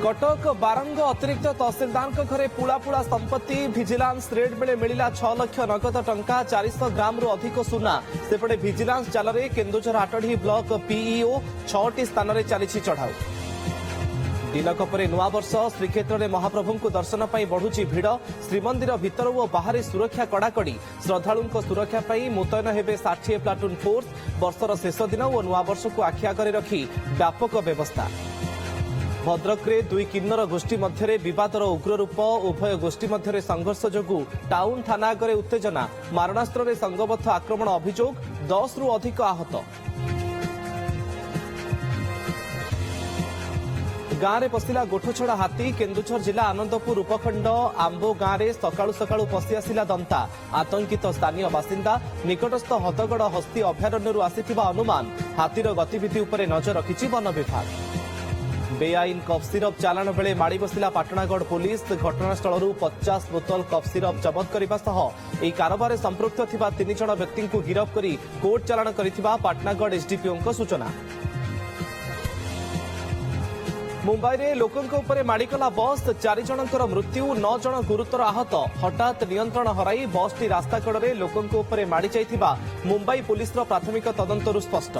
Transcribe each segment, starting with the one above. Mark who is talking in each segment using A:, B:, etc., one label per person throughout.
A: कटक बारंग अतिरिक्त तहसिलदार घरे पुला संपत्ति भिजिलांस रेड बेले मिला 6 लाख नगद टंका 400 ग्राम रु अधिक सुना सेपटे भिजिलांस जाल में केन्दुझर हाटडी ब्लॉक पीईओ 6टी स्थान में चली चढ़ाऊ दिनक पर नुआ वर्ष श्रीक्षेत्र में महाप्रभु को दर्शन पर बढ़ुची भिड़ श्रीमंदिर भितर और बाहर सुरक्षा कड़ाकड़ी श्रद्धालुओं सुरक्षा मुतयन हेबे 60 प्लाटून फोर्स वर्षर शेष दिन और नुआ वर्ष को आखि आगे रखी व्यापक व्यवस्था भद्रक रे दुई किन्नर गोष्ठी मध्य विवादर उग्र रूप उभय गोष्ठी मध्य संघर्ष जोगु टाउन थाना आगे उत्तेजना मारणास्त्र में संगबद्ध आक्रमण अभियोग 10 रु अधिक आहत गाँव में पशिला गोठछड़ा हाथी केन्दुझर जिला आनंदपुर उपखंड आंबो गाँव में सकाळु सकाळु पशि आसिला दंता आतंकित स्थानीय बासिंदा निकटस्थ हदगड़ हस्ती अभयारण्य आसिथिबा अनुमान हाथीर गतिविधि उपरे नजर रखिछि वन विभाग बेआईन कफ सिरप चालाण बेले माड़ी बसिला पाटणागढ़ पुलिस घटनास्थल 50 बोतल कफ सिरप जबत करने सह ଏହି କାରବାରରେ संपृक्त थिबा 3 जण व्यक्ति को गिरफ्त करी कोर्ट चालाण करिथिबा पाटणागढ़ एसडीपीओ सूचना मुंबई में लोकों उपरे माड़ीगला बस 4 जनकर मृत्यु 9 जन गुरुतर आहत हठात नियंत्रण हराई बसटी रास्ता कड़े लोकों उपरे माड़ी जाइथिबा मुंबई पुलिस प्राथमिक तदंतरू स्पष्ट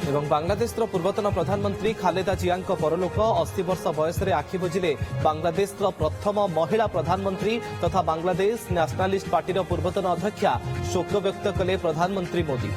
A: एवं बांग्लादेश पूर्वतन प्रधानमंत्री खालेदा जिया परलोक 80 वर्ष बयस आखि बुझिले बांग्लादेश प्रथम महिला प्रधानमंत्री तथा बांग्लादेश नेशनलिस्ट पार्टी पूर्वतन अध्यक्षा शोक व्यक्त कले प्रधानमंत्री मोदी।